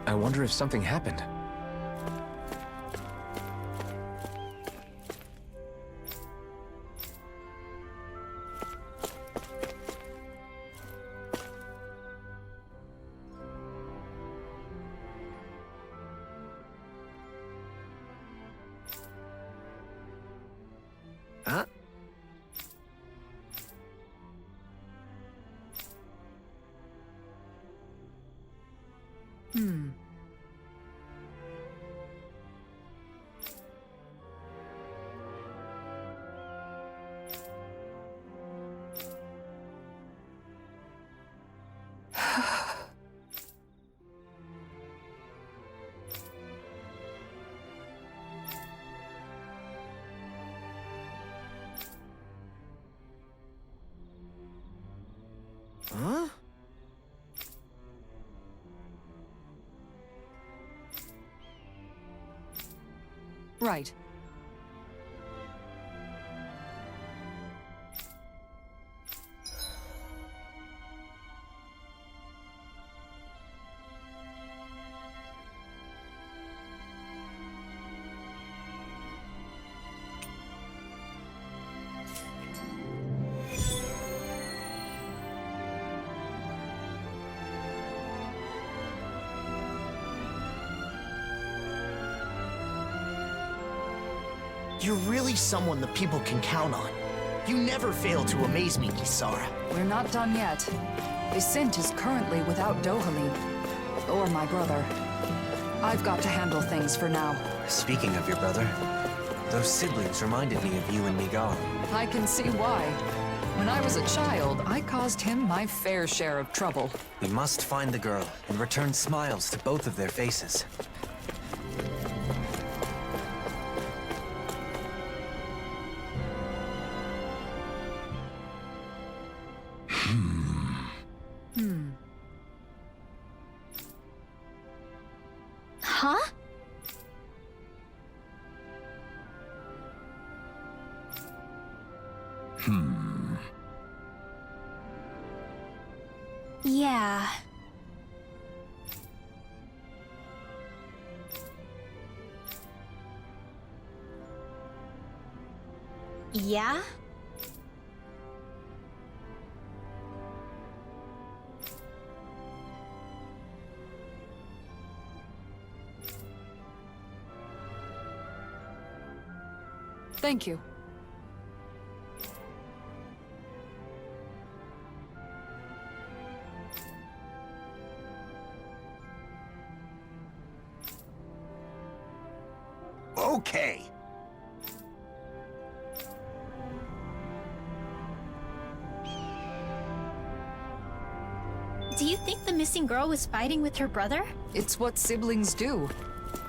I wonder if something happened. Huh? Huh? Right. You're really someone the people can count on. You never fail to amaze me, Kisara. We're not done yet. Visint is currently without Dohalim. Or my brother. I've got to handle things for now. Speaking of your brother, those siblings reminded me of you and Miguel. I can see why. When I was a child, I caused him my fair share of trouble. We must find the girl and return smiles to both of their faces. Huh? Yeah. Yeah? Thank you. Okay. Do you think the missing girl was fighting with her brother? It's what siblings do.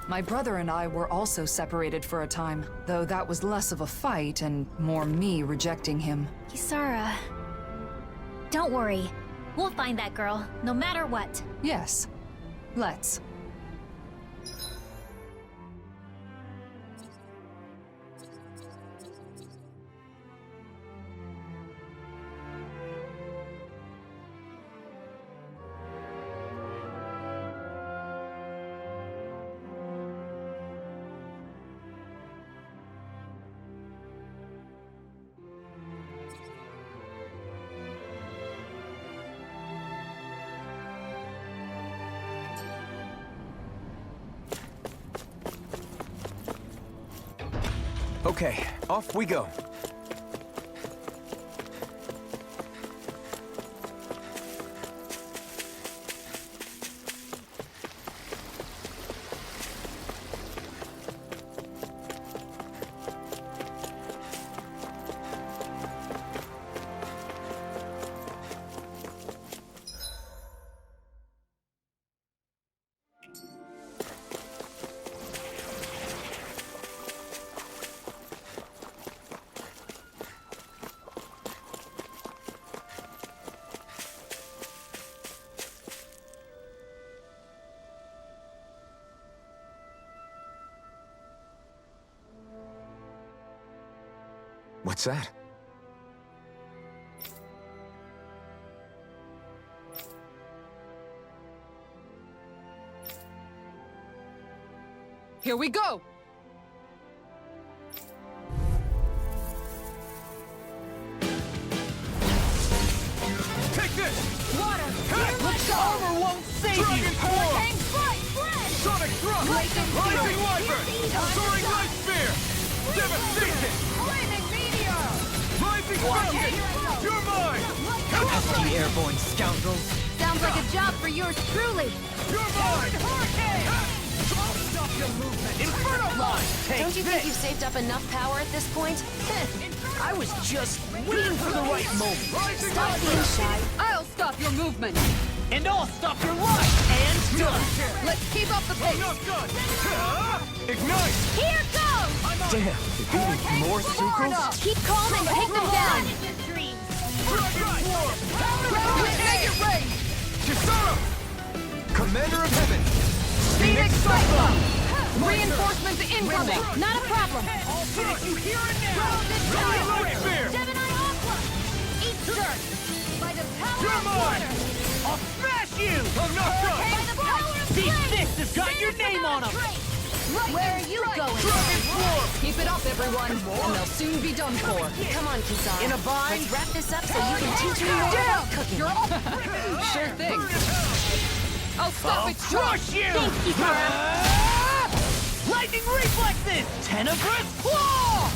My brother and I were also separated for a time, though that was less of a fight and more me rejecting him. Kisara. Don't worry. We'll find that girl, no matter what. Yes. Let's. Okay, off we go. What's that? Here we go! Take this! Water! The armor won't save Dragon you! Form! Sonic Thrust! Lightning Rising Fury! Wyvern! Soaring Light Spear! Devastation! Flaming meteor! Rising Falcon! You're mine! Pesky airborne scoundrels! Sounds like a job for yours truly. You're mine! Stop your movement! Inferno line! Take Don't you this! think you've saved up enough power at this point? I was just waiting for the right moment. Rising Stop Wyvern! being shy. I'll stop your movement! And I'll stop your life! And done! Let's keep up the pace! Not done! Ignite! Here goes! Damn, if you need more zeugles? Keep calm and take them down. Dragon Form! Make it rain! Kisara! Commander of Heaven! Phoenix Cyclone! Reinforcements incoming! Not a problem. I'll finish you here and now! Light Spear! Gemini Aqua. Each turn. By the power You're of mine! water. I'll smash you! I'm not done! By the power of These flame. fists have got your name on them! Where are you going? Dragon Form! Keep it up, everyone, and they'll soon be done for. Come on, Kisara. In a bind? Let's wrap this up so you can teach me more about cooking. You're all... Sure thing. I'll stop its charge! Crush you! Lightning reflexes! Tenebrous claw!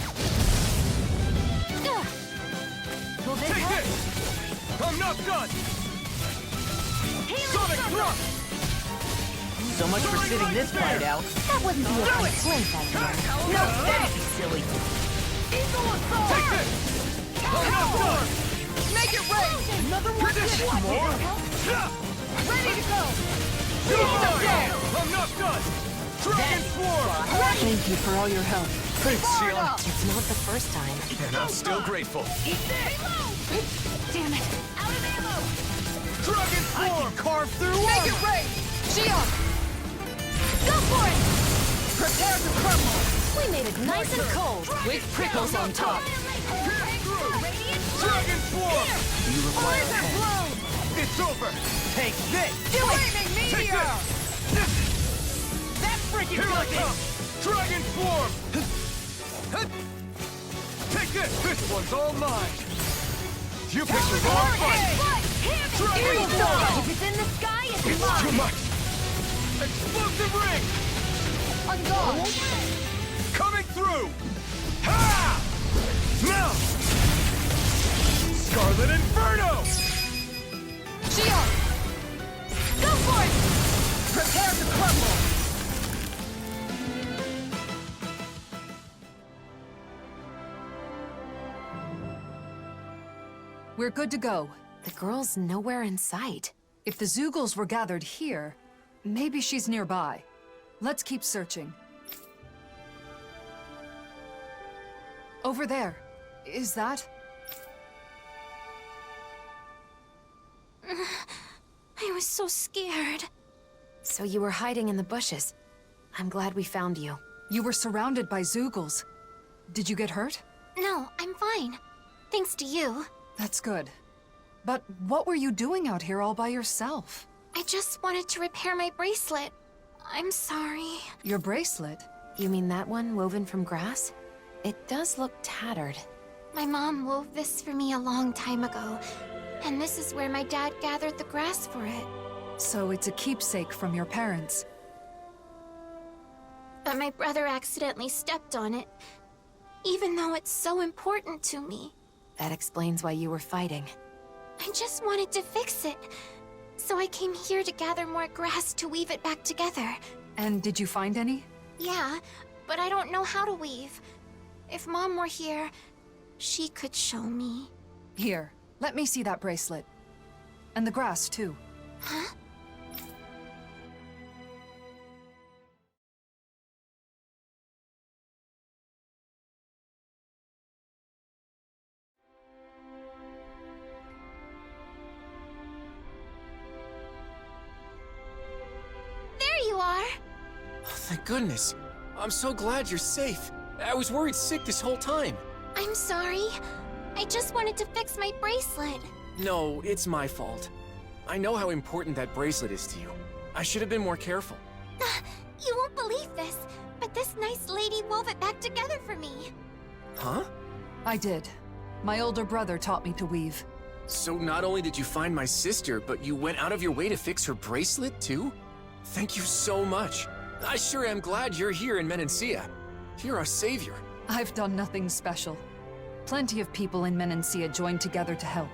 Will this Take help? this! I'm not done! Sonic Thrust! So much for sitting this fight out. That wouldn't be a complaint, I No, that'd be silly. Eagle assault! Take this! I'm not done! Make it rain! Another one? More? Ready to go! You're mine! I'm not done! Dragon Form! Thank you for all your help. Thanks, Sheila. It's not the first time. And I'm still grateful. Eat this! Damn it! Out of ammo! Dragon I Form! can carve through Make armor! it rain! Shion! Go for it! Prepare to crumble! We made it nice and cold. With prickles on top. Dragon Form! You require Laser help. bloom! It's over! Take this! Flaming Take meteor! this! That freaking Here I does it! come! Dragon Form! Take this! This one's all mine! You picked the wrong fight! Dragon Form! If it's in the sky, it's It's mine! too much! Explosive ring! On guard! Coming through! Ha! Now! Scarlet Inferno! Shion! Go for it! Prepare to crumble! We're good to go. The girl's nowhere in sight. If the zeugles were gathered here, maybe she's nearby. Let's keep searching. Over there. Is that? I was so scared. So you were hiding in the bushes. I'm glad we found you. You were surrounded by zeugles. Did you get hurt? No, I'm fine. Thanks to you. That's good. But what were you doing out here all by yourself? I just wanted to repair my bracelet. I'm sorry. Your bracelet? You mean that one woven from grass? It does look tattered. My mom wove this for me a long time ago, and this is where my dad gathered the grass for it. So it's a keepsake from your parents. But my brother accidentally stepped on it, even though it's so important to me. That explains why you were fighting. I just wanted to fix it, so I came here to gather more grass to weave it back together. And did you find any? Yeah, but I don't know how to weave. If Mom were here, she could show me. Here, let me see that bracelet. And the grass, too. Huh? There you are! Oh, thank goodness. I'm so glad you're safe. I was worried sick this whole time. I'm sorry. I just wanted to fix my bracelet. No, it's my fault. I know how important that bracelet is to you. I should have been more careful. You won't believe this, but This nice lady wove it back together for me. Huh? I did. My older brother taught me to weave. So not only did you find my sister, but you went out of your way to fix her bracelet, too? Thank you so much. I sure am glad you're here in Menancia. You're our savior. I've done nothing special. Plenty of people in Menancia joined together to help.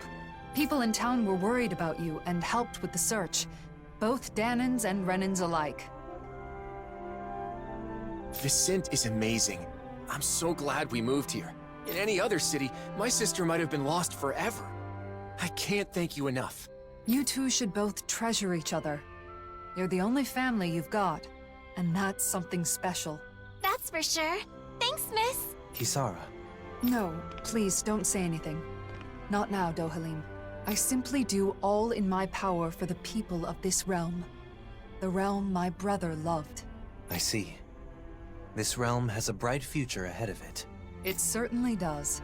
People in town were worried about you and helped with the search. Both Danans and Renans alike. Vicent is amazing. I'm so glad we moved here. In any other city, my sister might have been lost forever. I can't thank you enough. You two should both treasure each other. You're the only family you've got, and that's something special. That's for sure. Thanks, miss. Kisara, No, please don't say anything. Not now, Dohalim. I simply do all in my power for the people of this realm. The realm my brother loved. I see. This realm has a bright future ahead of it. It certainly does.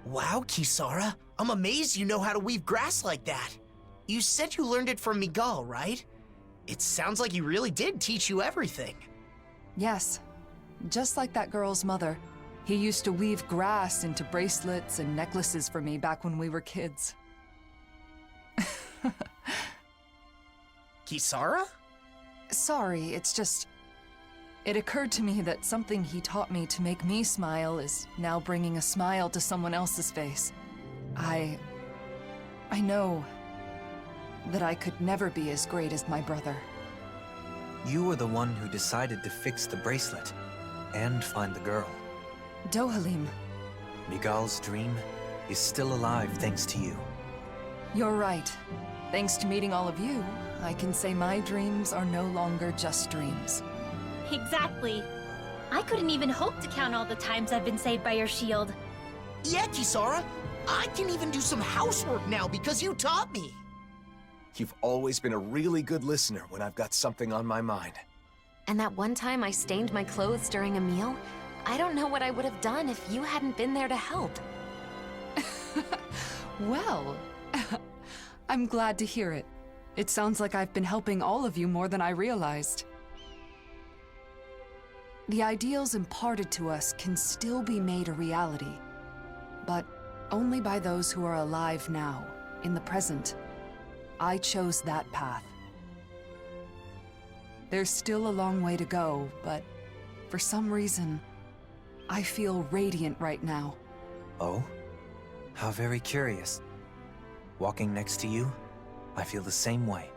Wow, Kisara. I'm amazed you know how to weave grass like that. You said you learned it from Miguel, right? It sounds like he really did teach you everything. Yes. Just like that girl's mother. He used to weave grass into bracelets and necklaces for me back when we were kids. Kisara? Sorry, it's just... It occurred to me that something he taught me to make me smile is now bringing a smile to someone else's face. I know that I could never be as great as my brother. You were the one who decided to fix the bracelet and find the girl. Dohalim, Miguel's dream is still alive thanks to you. you're right. Thanks to meeting all of you, I can say my dreams are no longer just dreams. Exactly. I couldn't even hope to count all the times I've been saved by your shield. Yeah, Kisara. I can even do some housework now because you taught me. You've always been a really good listener when I've got something on my mind. And that one time I stained my clothes during a meal, I don't know what I would have done if you hadn't been there to help. Well, I'm glad to hear it. It sounds like I've been helping all of you more than I realized. The ideals imparted to us can still be made a reality, but only by those who are alive now, in the present. I chose that path. There's still a long way to go, but for some reason, I feel radiant right now. Oh? How very curious. Walking next to you, I feel the same way.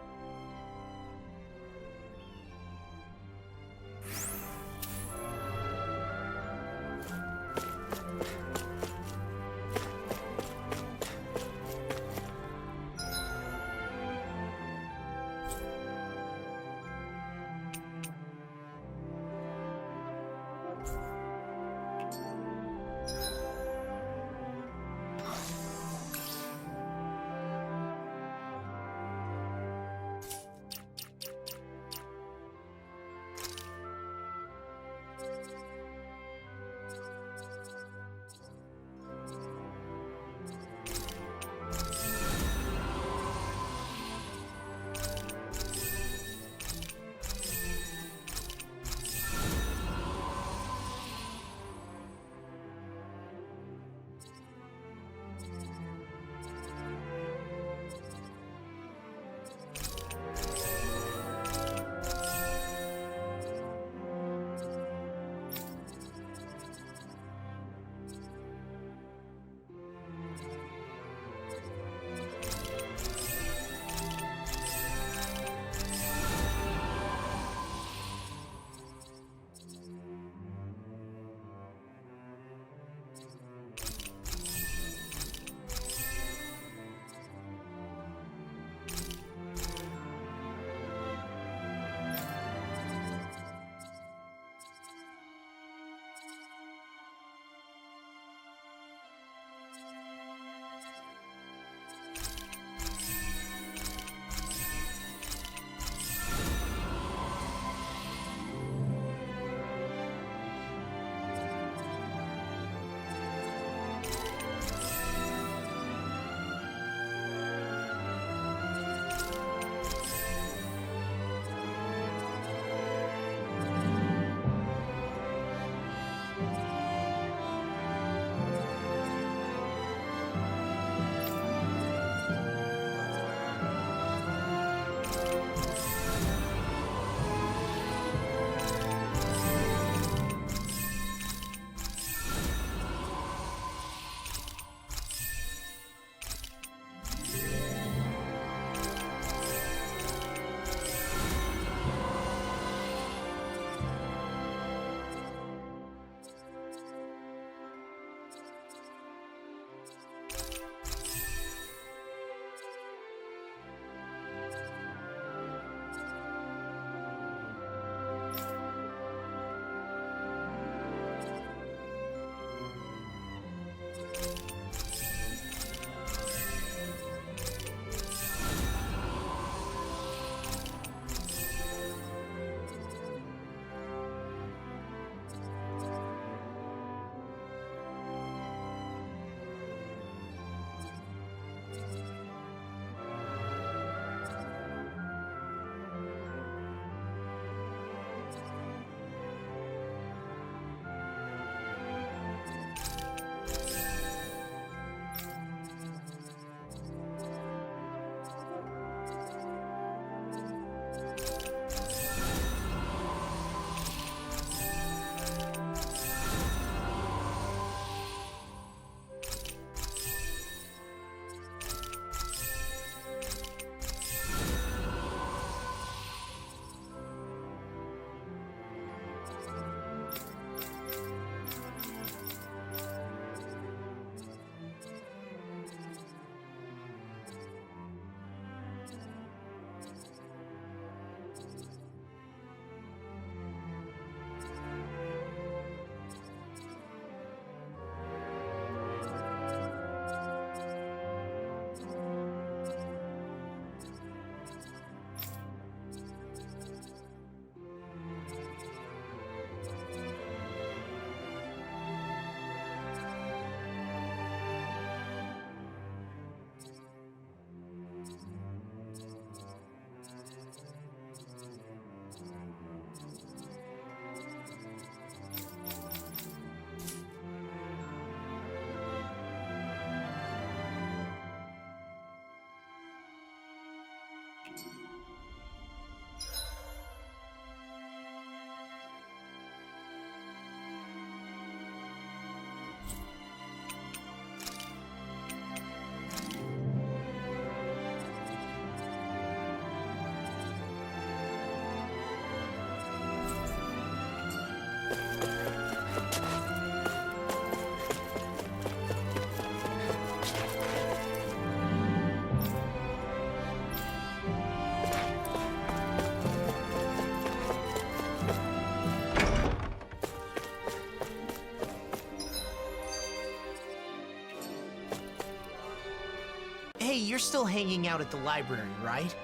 Hey, you're still hanging out at the library, right?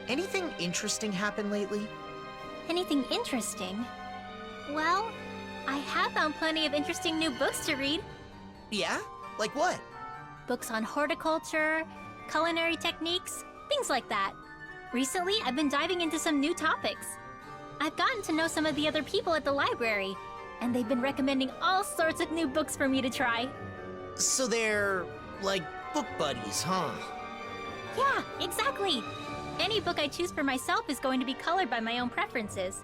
Anything interesting happen lately? Anything interesting? Well, I have found plenty of interesting new books to read. Yeah? Like what? Books on horticulture, culinary techniques, things like that. Recently, I've been diving into some new topics. I've gotten to know some of the other people at the library, and they've been recommending all sorts of new books for me to try. So they're, like, book buddies, huh? Yeah, exactly. Any book I choose for myself is going to be colored by my own preferences,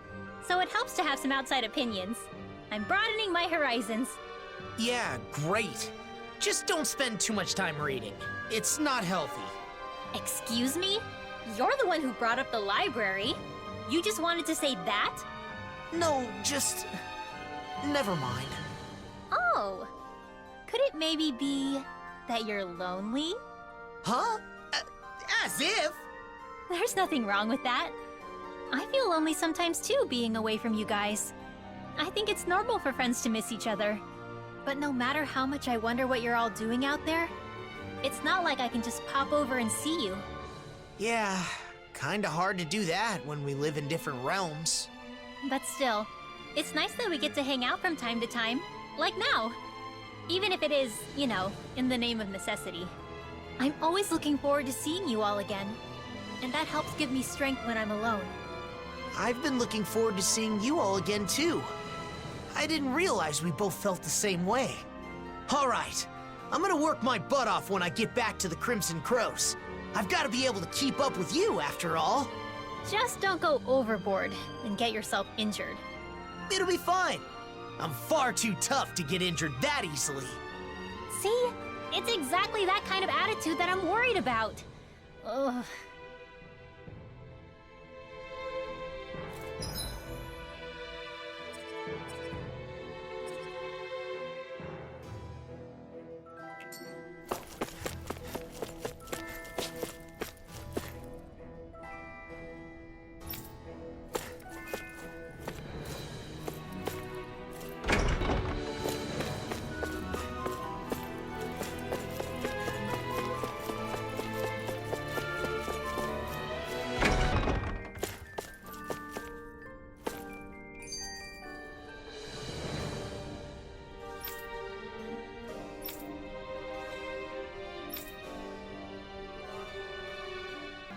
so it helps to have some outside opinions. I'm broadening my horizons. Yeah, great. Just don't spend too much time reading. It's not healthy. Excuse me? You're the one who brought up the library. You just wanted to say that? No, just... never mind. Oh. Could it maybe be that you're lonely? Huh? As if? There's nothing wrong with that. I feel lonely sometimes too, being away from you guys. I think it's normal for friends to miss each other. But no matter how much I wonder what you're all doing out there, it's not like I can just pop over and see you. Yeah, kinda hard to do that when we live in different realms. But still, it's nice that we get to hang out from time to time, like now. Even if it is, you know, in the name of necessity. I'm always looking forward to seeing you all again, and that helps give me strength when I'm alone. I've been looking forward to seeing you all again, too. I didn't realize we both felt the same way. All right, I'm gonna work my butt off when I get back to the Crimson Crows. I've got to be able to keep up with you, after all. Just don't go overboard and get yourself injured. It'll be fine. I'm far too tough to get injured that easily. See? It's exactly that kind of attitude that I'm worried about. Ugh.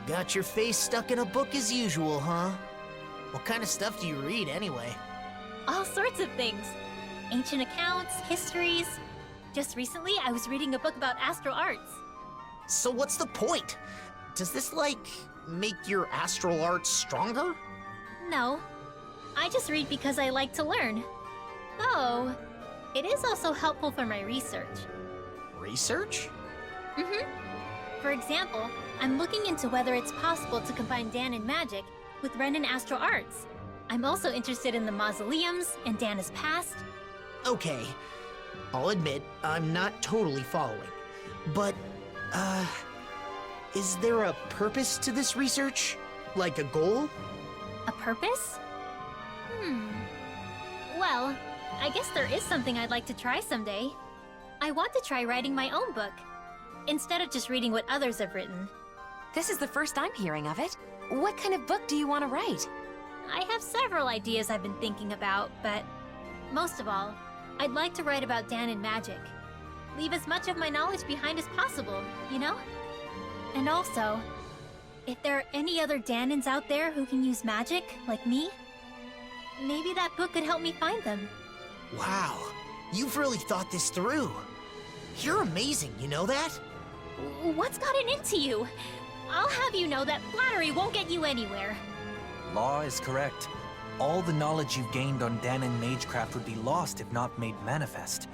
Got your face stuck in a book as usual, huh? What kind of stuff do you read, anyway? All sorts of things. Ancient accounts, histories. Just recently, I was reading a book about astral arts. So what's the point? Does this, like, make your astral arts stronger? No. I just read because I like to learn. Though, it is also helpful for my research. Research? For example, I'm looking into whether it's possible to combine Danon magic with Renan astral arts. I'm also interested in the mausoleums and Dana's past. Okay, I'll admit, I'm not totally following. But, is there a purpose to this research? Like a goal? A purpose? Well, I guess there is something I'd like to try someday. I want to try writing my own book, instead of just reading what others have written. This is the first I'm hearing of it. What kind of book do you want to write? I have several ideas I've been thinking about, but most of all, I'd like to write about Danon magic. Leave as much of my knowledge behind as possible, you know? And also, if there are any other Danons out there who can use magic, like me, maybe that book could help me find them. Wow, you've really thought this through. You're amazing, you know that? What's gotten into you? I'll have you know that flattery won't get you anywhere. Law is correct. All the knowledge you've gained on Danon magecraft would be lost if not made manifest.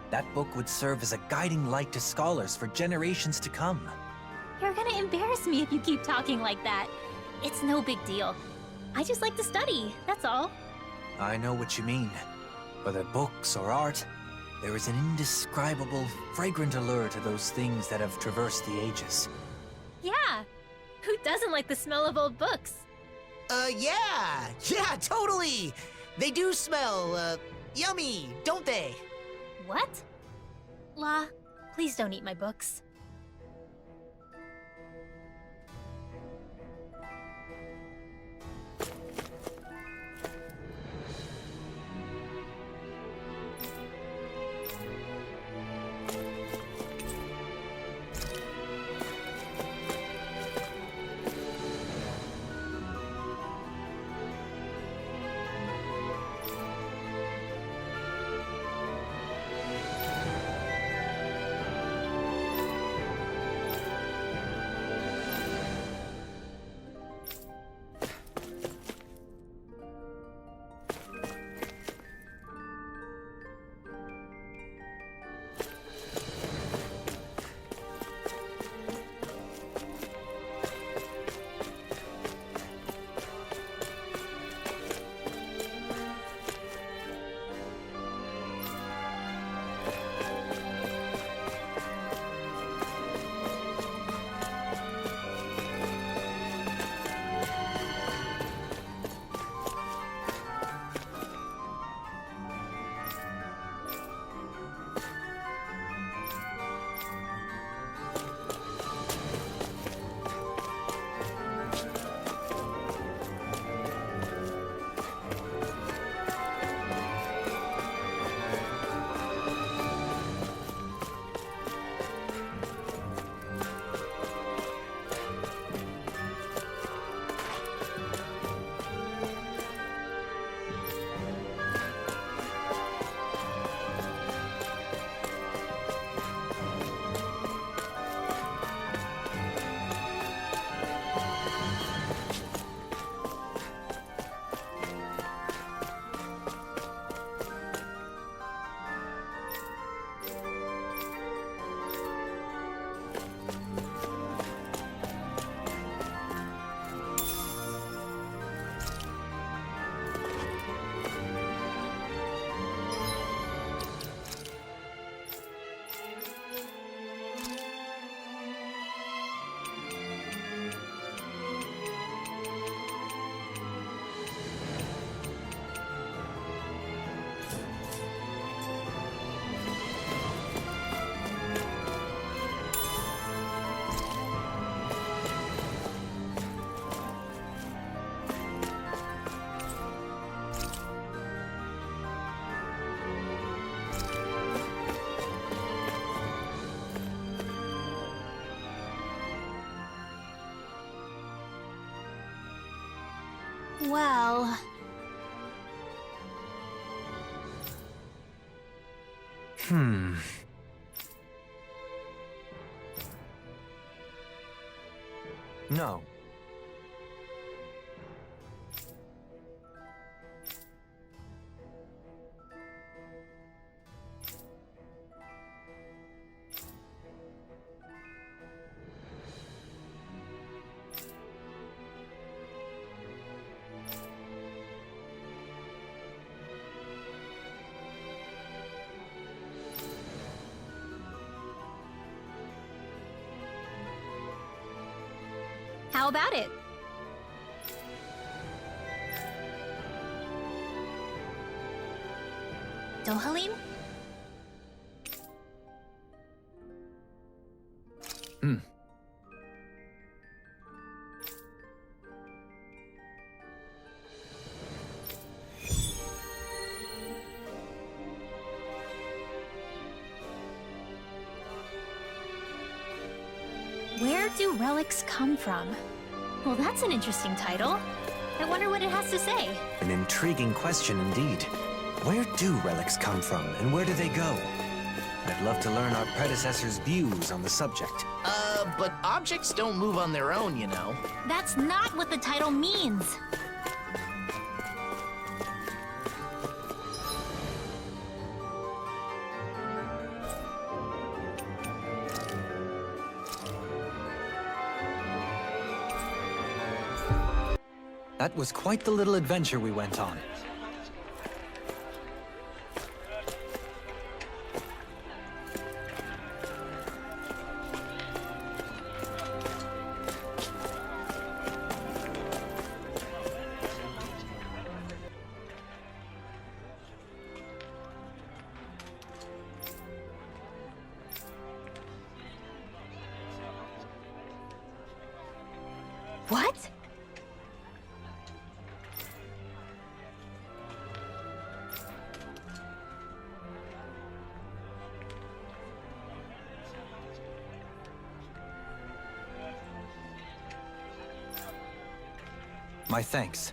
That book would serve as a guiding light to scholars for generations to come. You're gonna embarrass me if you keep talking like that. It's no big deal. I just like to study, that's all. I know what you mean. Whether books or art, there is an indescribable, fragrant allure to those things that have traversed the ages. Yeah! Who doesn't like the smell of old books? Yeah! Yeah, totally! They do smell, yummy, don't they? What? La, please don't eat my books. Well... No. How about it? Dohalim? Where do relics come from? Well, that's an interesting title. I wonder what it has to say. An intriguing question indeed. Where do relics come from, and where do they go? I'd love to learn our predecessors' views on the subject. But objects don't move on their own, you know. That's not what the title means. That was quite the little adventure we went on. My thanks.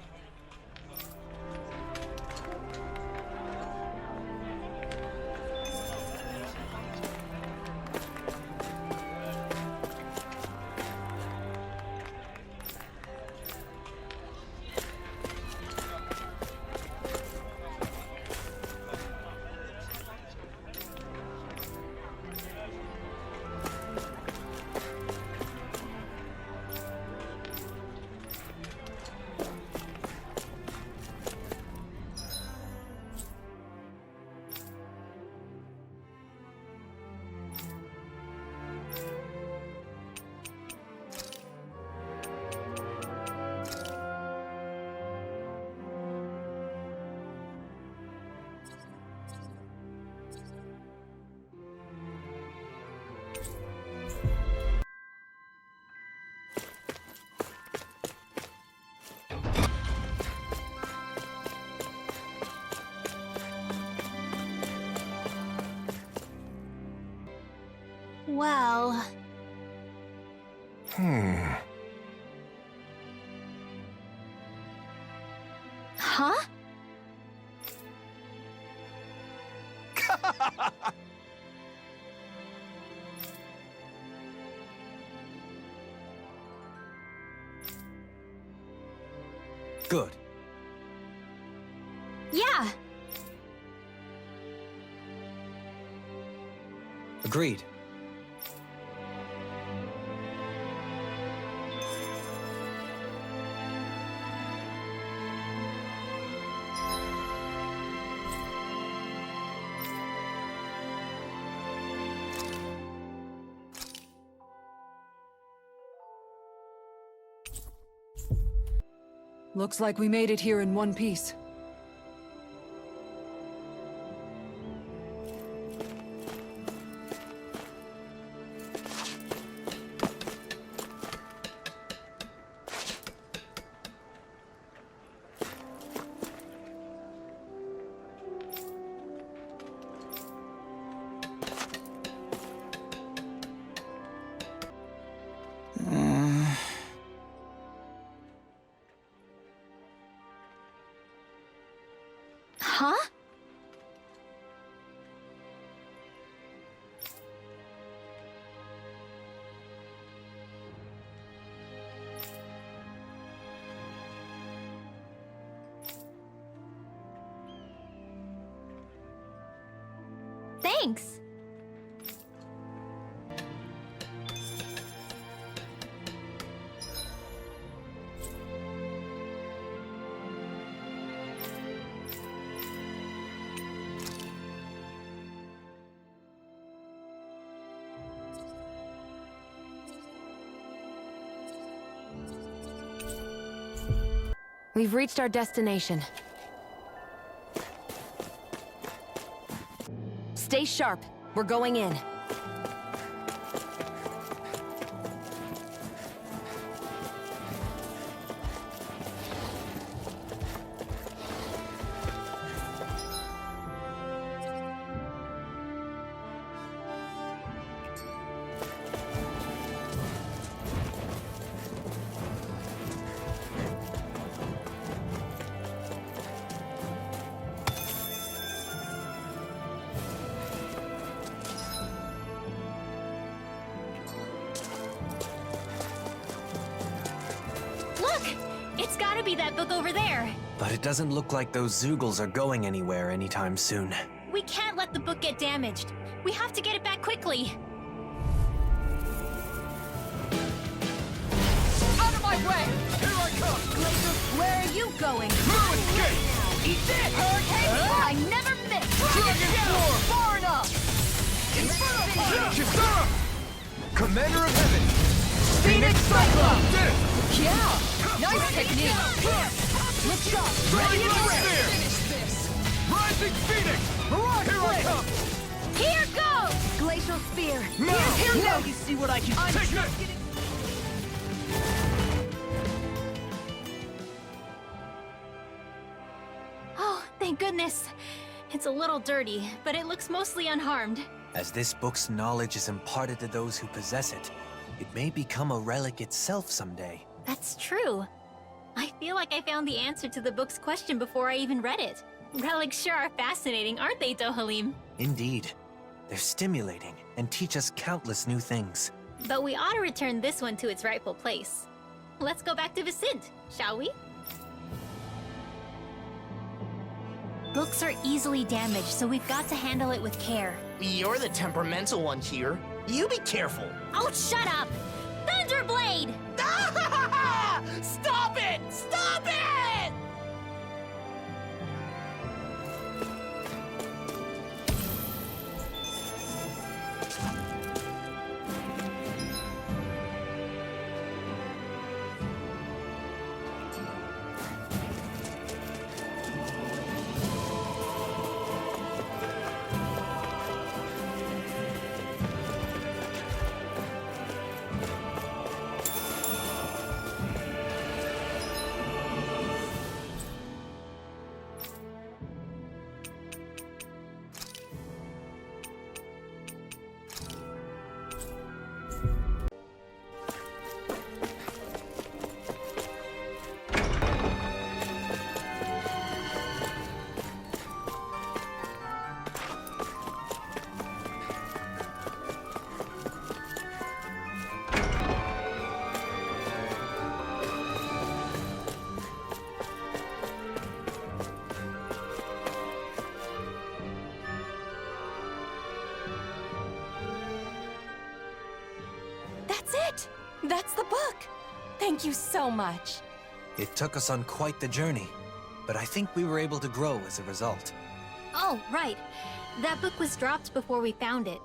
Well... Huh? Good. Yeah. Agreed. Looks like we made it here in one piece. Huh? Thanks. We've reached our destination. Stay sharp. We're going in. It's gotta be that book over there. But it doesn't look like those zeugles are going anywhere anytime soon. We can't let the book get damaged. We have to get it back quickly. Out of my way! Here I come! Where are you going? No escape! Eat this! Hurricane! I never miss! Dragon Form! Far enough! Kisara! Commander of Heaven! Phoenix Cyclone! Did it! Yeah! Nice technique! Look sharp! Ready Ready to to spear! finish this! Rising Phoenix! Mirage Here I Blade! come! Here goes! Glacial Spear! Now! Now you see what I can do! Take this! Oh, thank goodness. It's a little dirty, but it looks mostly unharmed. As this book's knowledge is imparted to those who possess it, it may become a relic itself someday. That's true. I feel like I found the answer to the book's question before I even read it. Relics sure are fascinating, aren't they, Dohalim? Indeed. They're stimulating and teach us countless new things. But we ought to return this one to its rightful place. Let's go back to Vicint, shall we? Books are easily damaged, so we've got to handle it with care. You're the temperamental one here. You be careful. Oh, shut up! Thunderblade! Stop it! Stop it! That's it! That's the book! Thank you so much. It took us on quite the journey, but I think we were able to grow as a result. Oh, right. That book was dropped before we found it.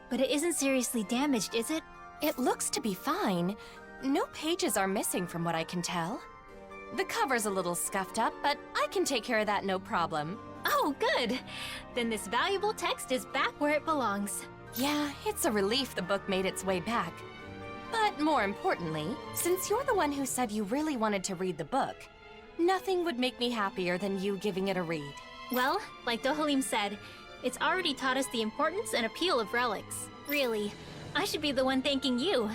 But it isn't seriously damaged, is it? It looks to be fine. No pages are missing from what I can tell. The cover's a little scuffed up, but I can take care of that no problem. Oh, good! Then this valuable text is back where it belongs. Yeah, it's a relief the book made its way back. But more importantly, since you're the one who said you really wanted to read the book, nothing would make me happier than you giving it a read. Well, like Dohalim said, it's already taught us the importance and appeal of relics. Really, I should be the one thanking you.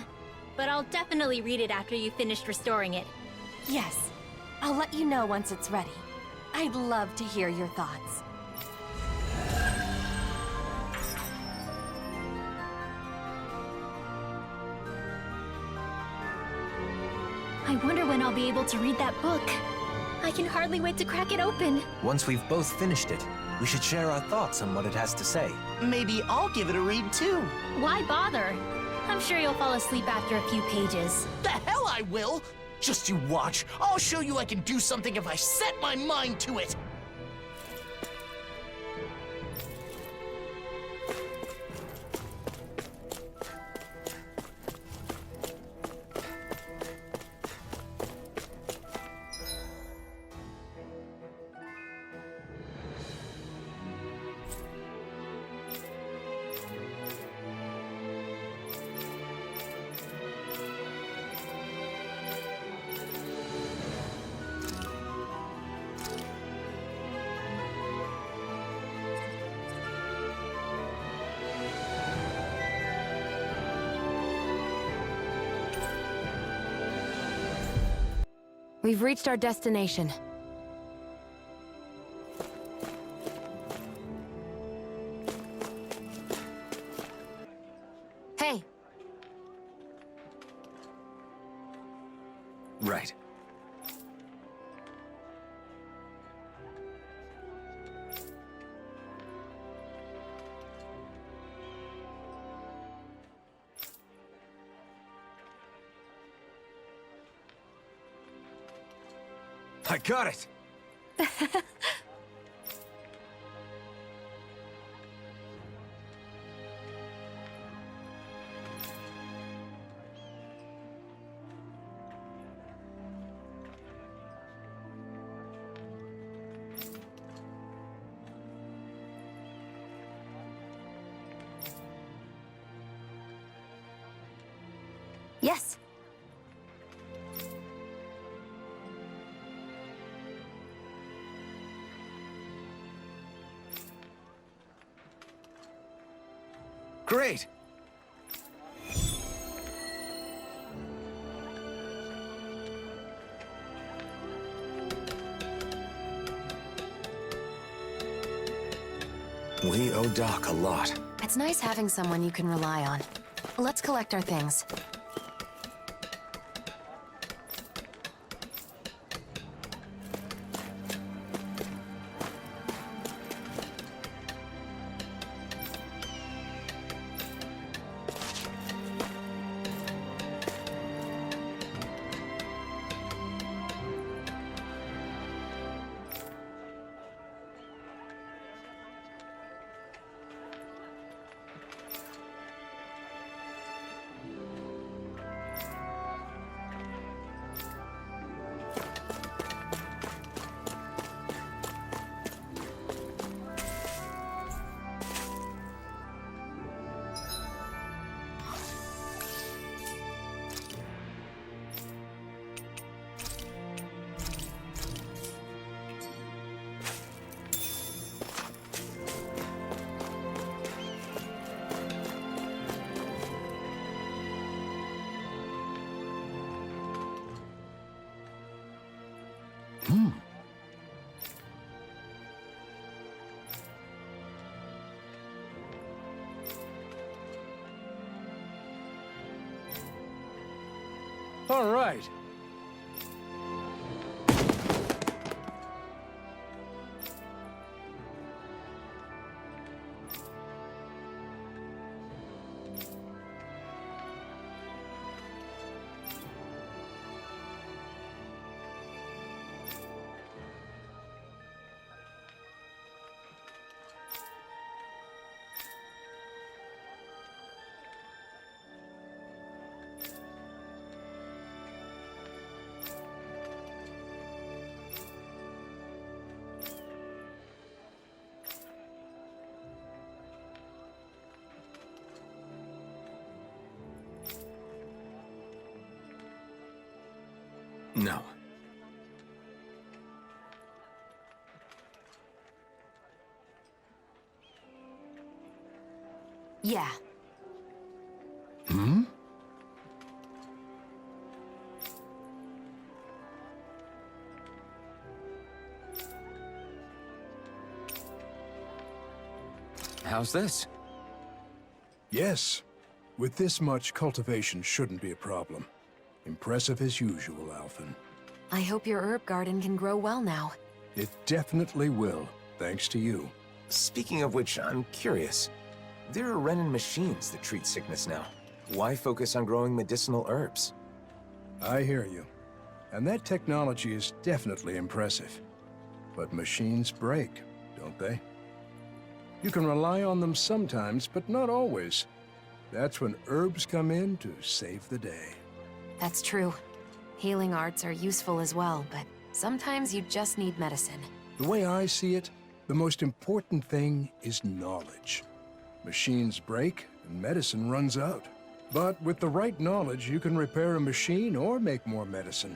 But I'll definitely read it after you've finished restoring it. Yes, I'll let you know once it's ready. I'd love to hear your thoughts. I wonder when I'll be able to read that book. I can hardly wait to crack it open. Once we've both finished it, we should share our thoughts on what it has to say. Maybe I'll give it a read too. Why bother? I'm sure you'll fall asleep after a few pages. The hell I will! Just you watch. I'll show you I can do something if I set my mind to it. We've reached our destination. Hey! Right. I got it! Yes! Great! We owe Doc a lot. It's nice having someone you can rely on. Let's collect our things. All right. No. Yeah. Hmm? How's this? Yes. With this much, cultivation shouldn't be a problem. Impressive as usual, Alphen. I hope your herb garden can grow well now. It definitely will, thanks to you. Speaking of which, I'm curious. There are Renin machines that treat sickness now. Why focus on growing medicinal herbs? I hear you. And that technology is definitely impressive. But machines break, don't they? You can rely on them sometimes, but not always. That's when herbs come in to save the day. That's true. Healing arts are useful as well, but sometimes you just need medicine. The way I see it, the most important thing is knowledge. Machines break, and medicine runs out. But with the right knowledge, you can repair a machine or make more medicine.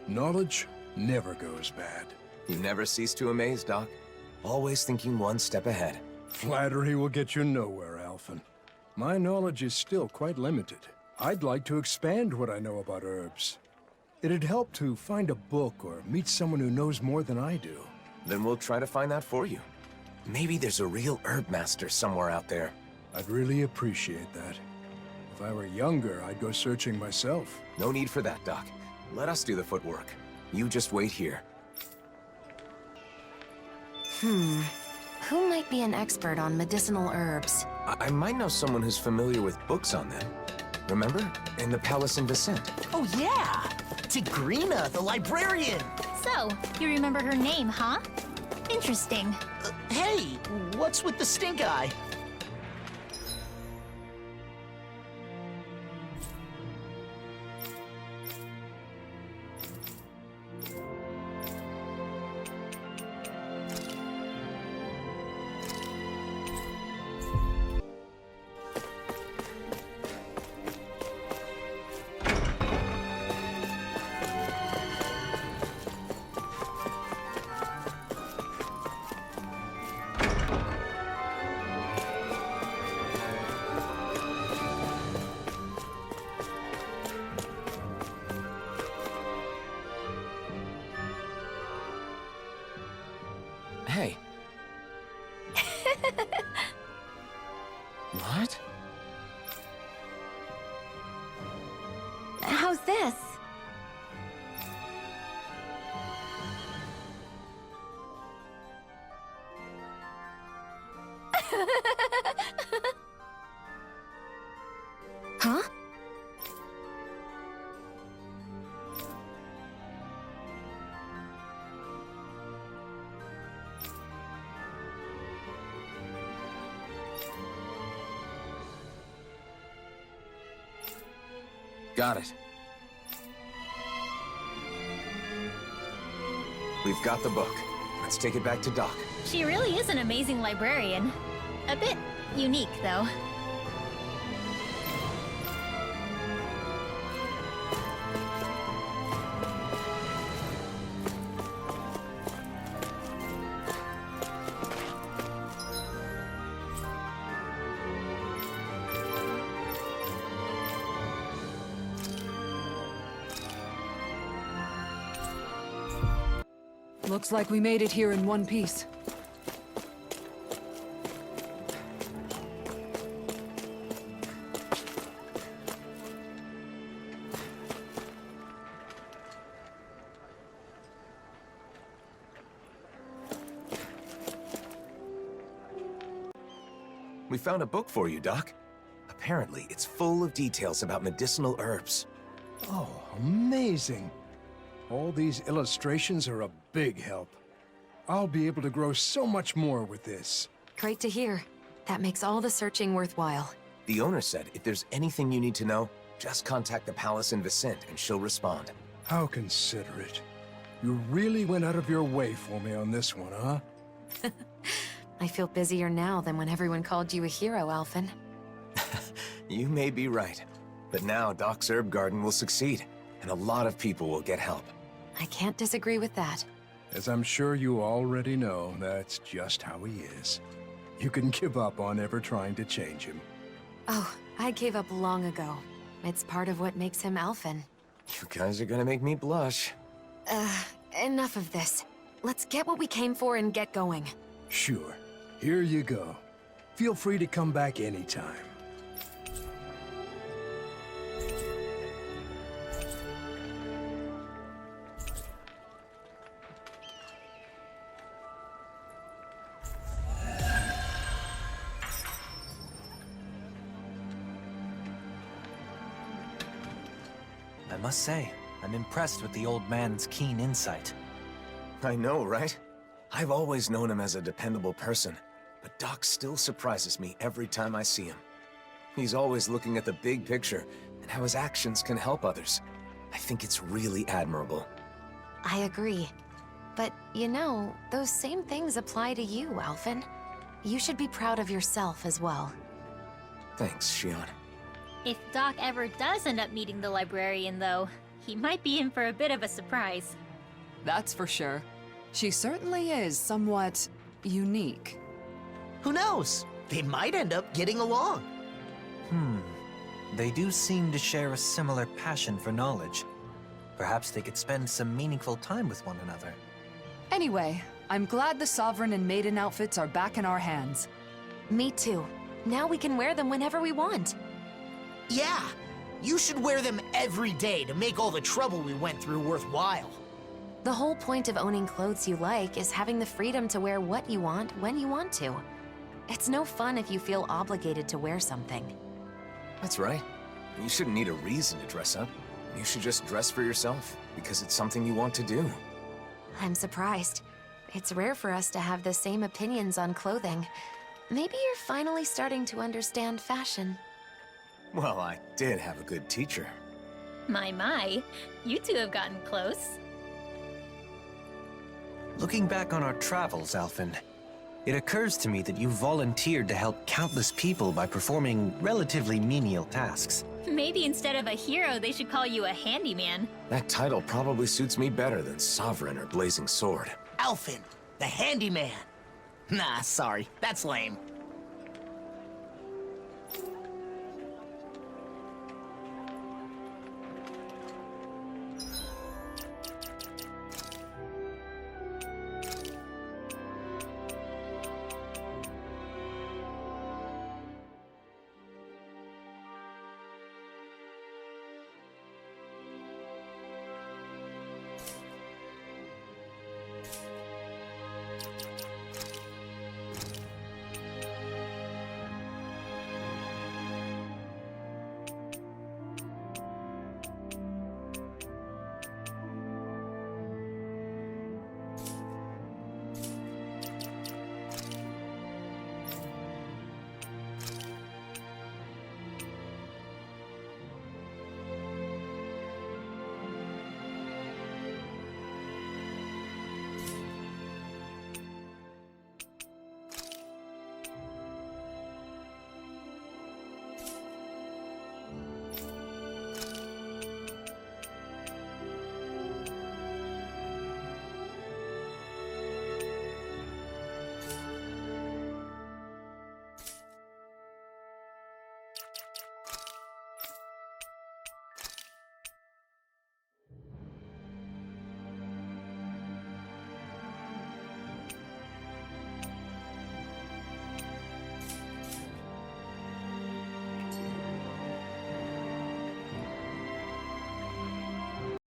Knowledge never goes bad. You never cease to amaze, Doc. Always thinking one step ahead. Flattery will get you nowhere, Alphen. My knowledge is still quite limited. I'd like to expand what I know about herbs. It'd help to find a book or meet someone who knows more than I do. Then we'll try to find that for you. Maybe there's a real herb master somewhere out there. I'd really appreciate that. If I were younger, I'd go searching myself. No need for that, Doc. Let us do the footwork. You just wait here. Who might be an expert on medicinal herbs? I might know someone who's familiar with books on them. Remember? In the Palace in Vicent. Oh, yeah! Tigrina, the librarian! So, you remember her name, huh? Interesting. Hey, what's with the stink eye? What? How's this? Huh? Got it. We've got the book. Let's take it back to Doc. She really is an amazing librarian. A bit unique, though. Looks like we made it here in one piece. We found a book for you, Doc. Apparently, it's full of details about medicinal herbs. Oh, amazing. All these illustrations are a big help. I'll be able to grow so much more with this. Great to hear. That makes all the searching worthwhile. The owner said if there's anything you need to know, just contact the palace in Vicent and she'll respond. How considerate. You really went out of your way for me on this one, huh? I feel busier now than when everyone called you a hero, Alphen. You may be right. But now Doc's herb garden will succeed, and a lot of people will get help. I can't disagree with that. As I'm sure you already know, that's just how he is. You can give up on ever trying to change him. Oh, I gave up long ago. It's part of what makes him Alphen. You guys are gonna make me blush. Enough of this. Let's get what we came for and get going. Sure. Here you go. Feel free to come back anytime. I must say, I'm impressed with the old man's keen insight. I know, right? I've always known him as a dependable person, but Doc still surprises me every time I see him. He's always looking at the big picture and how his actions can help others. I think it's really admirable. I agree. But, you know, those same things apply to you, Alphen. You should be proud of yourself as well. Thanks, Shion. If Doc ever does end up meeting the librarian, though, he might be in for a bit of a surprise. That's for sure. She certainly is somewhat unique. Who knows? They might end up getting along. They do seem to share a similar passion for knowledge. Perhaps they could spend some meaningful time with one another. Anyway, I'm glad the Sovereign and Maiden outfits are back in our hands. Me too. Now we can wear them whenever we want. Yeah, you should wear them every day to make all the trouble we went through worthwhile. The whole point of owning clothes you like is having the freedom to wear what you want when you want to. It's no fun if you feel obligated to wear something. That's right. You shouldn't need a reason to dress up. You should just dress for yourself, because it's something you want to do. I'm surprised. It's rare for us to have the same opinions on clothing. Maybe you're finally starting to understand fashion. Well, I did have a good teacher. My, you two have gotten close. Looking back on our travels, Alphen, it occurs to me that you volunteered to help countless people by performing relatively menial tasks. Maybe instead of a hero, they should call you a handyman. That title probably suits me better than Sovereign or Blazing Sword. Alphen, the handyman. Nah, sorry, that's lame.